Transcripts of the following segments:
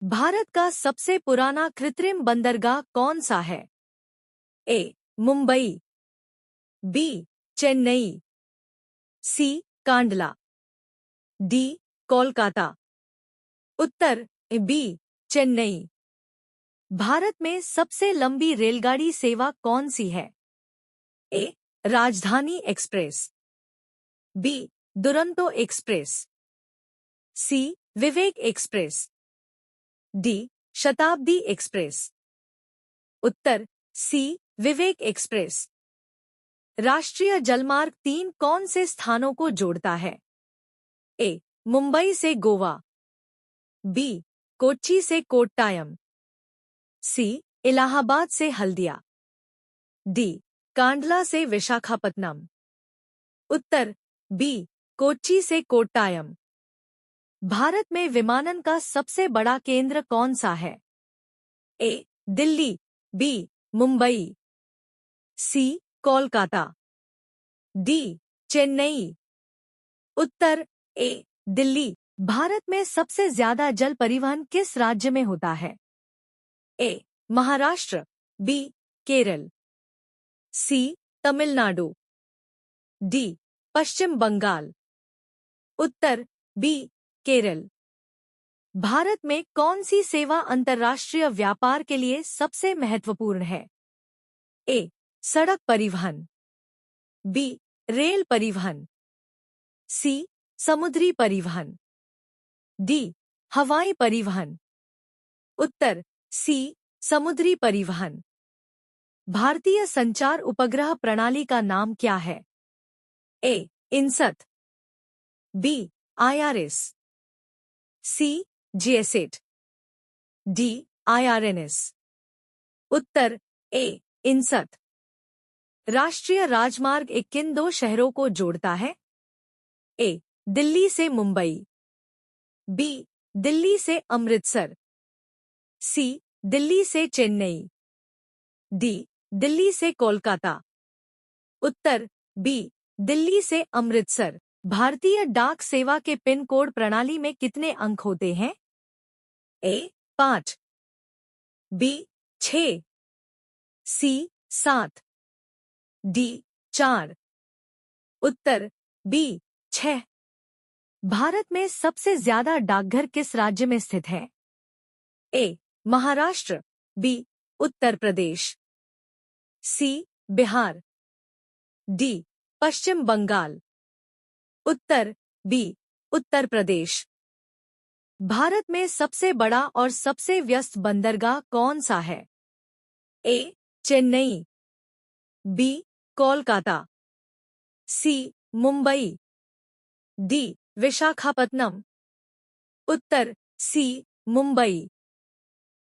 भारत का सबसे पुराना कृत्रिम बंदरगाह कौन सा है? ए. मुंबई, बी. चेन्नई, सी. कांडला, डी. कोलकाता। उत्तर बी. चेन्नई। भारत में सबसे लंबी रेलगाड़ी सेवा कौन सी है? ए. राजधानी एक्सप्रेस, बी. दुरंतो एक्सप्रेस, सी. विवेक एक्सप्रेस, डी. शताब्दी एक्सप्रेस। उत्तर सी. विवेक एक्सप्रेस। राष्ट्रीय जलमार्ग 3 कौन से स्थानों को जोड़ता है? ए. मुंबई से गोवा, बी. कोच्चि से कोट्टायम, सी. इलाहाबाद से हल्दिया, डी. कांडला से विशाखापत्तनम। उत्तर बी. कोच्चि से कोट्टायम। भारत में विमानन का सबसे बड़ा केंद्र कौन सा है? ए. दिल्ली, बी. मुंबई, सी. कोलकाता, डी. चेन्नई। उत्तर ए. दिल्ली। भारत में सबसे ज्यादा जल परिवहन किस राज्य में होता है? ए. महाराष्ट्र, बी. केरल, सी. तमिलनाडु, डी. पश्चिम बंगाल। उत्तर बी. केरल। भारत में कौन सी सेवा अंतर्राष्ट्रीय व्यापार के लिए सबसे महत्वपूर्ण है? ए. सड़क परिवहन, बी. रेल परिवहन, सी. समुद्री परिवहन, डी. हवाई परिवहन। उत्तर सी. समुद्री परिवहन। भारतीय संचार उपग्रह प्रणाली का नाम क्या है? ए. इनसत, बी. IRS, सी. GSAT, D. IRNS। उत्तर ए. इनसत। राष्ट्रीय राजमार्ग किन 2 शहरों को जोड़ता है? ए. दिल्ली से मुंबई, बी. दिल्ली से अमृतसर, सी. दिल्ली से चेन्नई, डी. दिल्ली से कोलकाता। उत्तर बी. दिल्ली से अमृतसर। भारतीय डाक सेवा के पिन कोड प्रणाली में कितने अंक होते हैं? ए. 5, बी. 6, सी. 7, डी. 4। उत्तर बी. 6। भारत में सबसे ज्यादा डाकघर किस राज्य में स्थित है? ए. महाराष्ट्र, बी. उत्तर प्रदेश, सी. बिहार, डी. पश्चिम बंगाल। उत्तर बी. उत्तर प्रदेश। भारत में सबसे बड़ा और सबसे व्यस्त बंदरगाह कौन सा है? ए. चेन्नई, बी. कोलकाता, सी. मुंबई, डी. विशाखापत्तनम। उत्तर सी. मुंबई।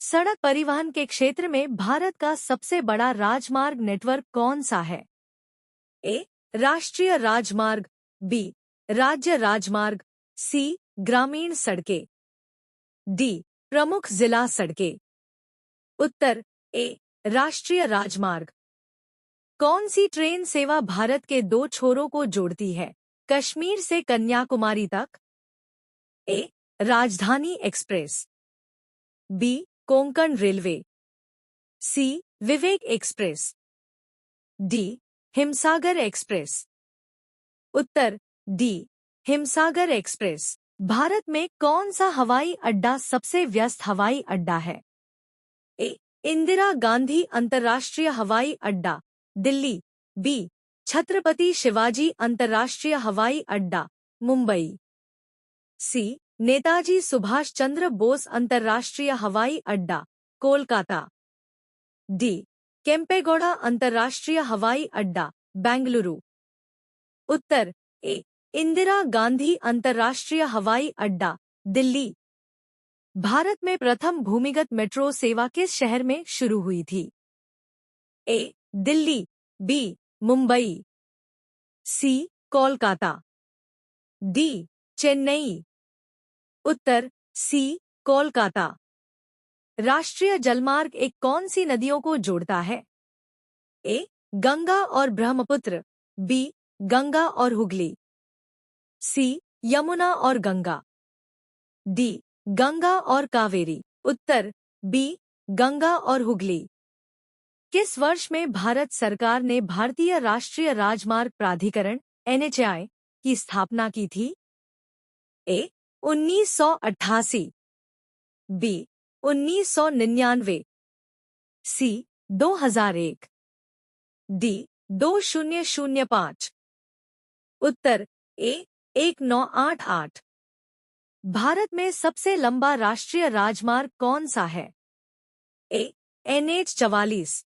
सड़क परिवहन के क्षेत्र में भारत का सबसे बड़ा राजमार्ग नेटवर्क कौन सा है? ए. राष्ट्रीय राजमार्ग, बी. राज्य राजमार्ग, सी. ग्रामीण सड़कें, डी. प्रमुख जिला सड़कें। उत्तर ए. राष्ट्रीय राजमार्ग। कौन सी ट्रेन सेवा भारत के 2 छोरों को जोड़ती है, कश्मीर से कन्याकुमारी तक? ए. राजधानी एक्सप्रेस, बी. कोंकण रेलवे, सी. विवेक एक्सप्रेस, डी. हिमसागर एक्सप्रेस। उत्तर डी. हिमसागर एक्सप्रेस। भारत में कौन सा हवाई अड्डा सबसे व्यस्त हवाई अड्डा है? ए. इंदिरा गांधी अंतर्राष्ट्रीय हवाई अड्डा, दिल्ली, बी. छत्रपति शिवाजी अंतर्राष्ट्रीय हवाई अड्डा, मुंबई, सी. नेताजी सुभाष चंद्र बोस अंतर्राष्ट्रीय हवाई अड्डा, कोलकाता, डी. केम्पेगौड़ा अंतर्राष्ट्रीय हवाई अड्डा, बेंगलुरु। उत्तर ए. इंदिरा गांधी अंतर्राष्ट्रीय हवाई अड्डा, दिल्ली। भारत में प्रथम भूमिगत मेट्रो सेवा किस शहर में शुरू हुई थी? ए. दिल्ली, बी. मुंबई, सी. कोलकाता, डी. चेन्नई। उत्तर सी. कोलकाता। राष्ट्रीय जलमार्ग कौन सी नदियों को जोड़ता है? ए. गंगा और ब्रह्मपुत्र, बी. गंगा और हुगली, सी. यमुना और गंगा, डी. गंगा और कावेरी। उत्तर बी गंगा और हुगली। किस वर्ष में भारत सरकार ने भारतीय राष्ट्रीय राजमार्ग प्राधिकरण NHAI की स्थापना की थी? ए 1988, बी 1999, सी 2001, डी 2005। उत्तर ए 1988। भारत में सबसे लंबा राष्ट्रीय राजमार्ग कौन सा है? ए NH44,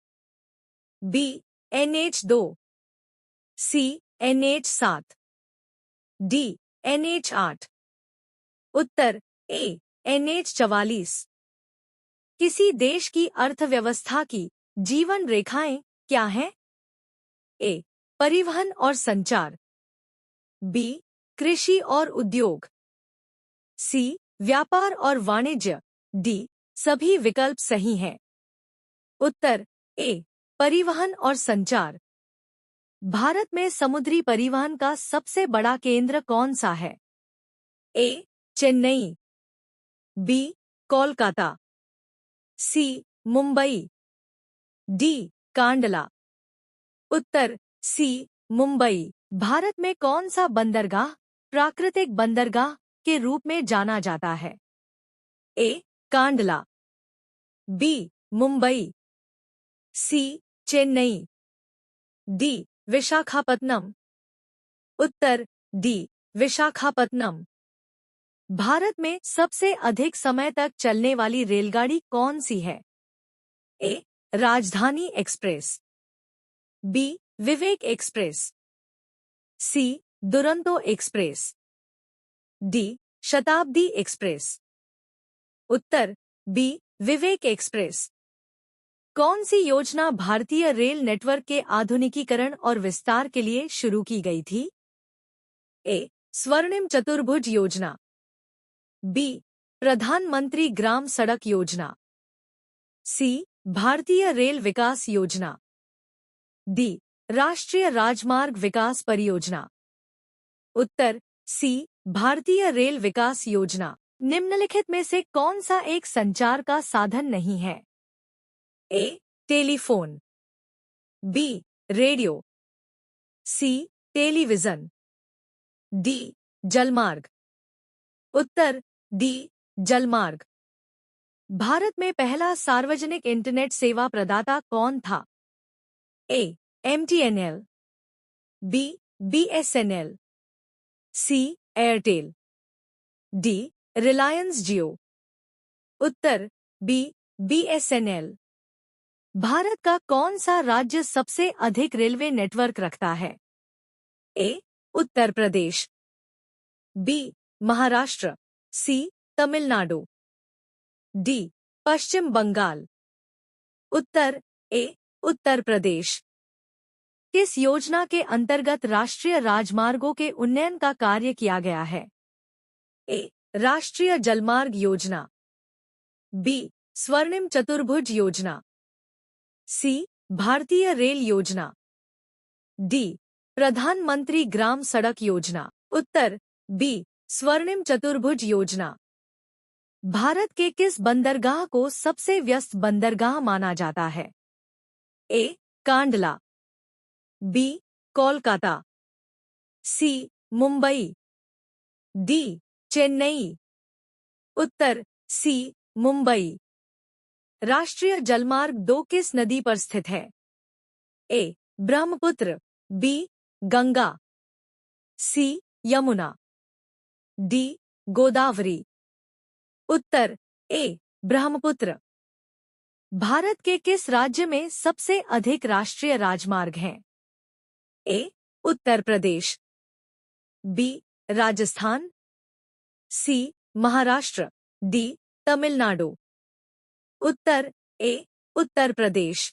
बी NH2, सी NH7, डी NH8। उत्तर ए NH44। किसी देश की अर्थव्यवस्था की जीवन रेखाएं क्या हैं? ए परिवहन और संचार, बी कृषि और उद्योग, सी व्यापार और वाणिज्य, डी सभी विकल्प सही हैं। उत्तर ए परिवहन और संचार। भारत में समुद्री परिवहन का सबसे बड़ा केंद्र कौन सा है? ए चेन्नई, बी कोलकाता, सी मुंबई, डी कांडला। उत्तर सी मुंबई। भारत में कौन सा बंदरगाह प्राकृतिक बंदरगाह के रूप में जाना जाता है? ए कांडला, बी मुंबई, सी चेन्नई, डी विशाखापत्तनम। उत्तर डी विशाखापत्तनम। भारत में सबसे अधिक समय तक चलने वाली रेलगाड़ी कौन सी है? ए राजधानी एक्सप्रेस, बी विवेक एक्सप्रेस, सी दुरंतो एक्सप्रेस, डी शताब्दी एक्सप्रेस। उत्तर बी विवेक एक्सप्रेस। कौन सी योजना भारतीय रेल नेटवर्क के आधुनिकीकरण और विस्तार के लिए शुरू की गई थी? ए स्वर्णिम चतुर्भुज योजना, बी प्रधानमंत्री ग्राम सड़क योजना, सी भारतीय रेल विकास योजना, डी राष्ट्रीय राजमार्ग विकास परियोजना। उत्तर सी भारतीय रेल विकास योजना। निम्नलिखित में से कौन सा एक संचार का साधन नहीं है? A telephone, B radio, C television, D जलमार्ग। उत्तर डी जलमार्ग। भारत में पहला सार्वजनिक इंटरनेट सेवा प्रदाता कौन था? ए MTNL, बी BSNL, सी एयरटेल, डी रिलायंस जियो। उत्तर बी BSNL। भारत का कौन सा राज्य सबसे अधिक रेलवे नेटवर्क रखता है? ए उत्तर प्रदेश, बी महाराष्ट्र, सी तमिलनाडु, डी पश्चिम बंगाल। उत्तर ए उत्तर प्रदेश। किस योजना के अंतर्गत राष्ट्रीय राजमार्गों के उन्नयन का कार्य किया गया है? ए राष्ट्रीय जलमार्ग योजना, बी स्वर्णिम चतुर्भुज योजना, सी भारतीय रेल योजना, डी प्रधानमंत्री ग्राम सड़क योजना। उत्तर बी स्वर्णिम चतुर्भुज योजना। भारत के किस बंदरगाह को सबसे व्यस्त बंदरगाह माना जाता है? ए कांडला, बी कोलकाता, सी मुंबई, डी चेन्नई। उत्तर सी मुंबई। राष्ट्रीय जलमार्ग 2 किस नदी पर स्थित है? ए ब्रह्मपुत्र, बी गंगा, सी यमुना, डी गोदावरी। उत्तर ए ब्रह्मपुत्र। भारत के किस राज्य में सबसे अधिक राष्ट्रीय राजमार्ग हैं? ए उत्तर प्रदेश, बी राजस्थान, सी महाराष्ट्र, डी तमिलनाडु। उत्तर ए उत्तर प्रदेश।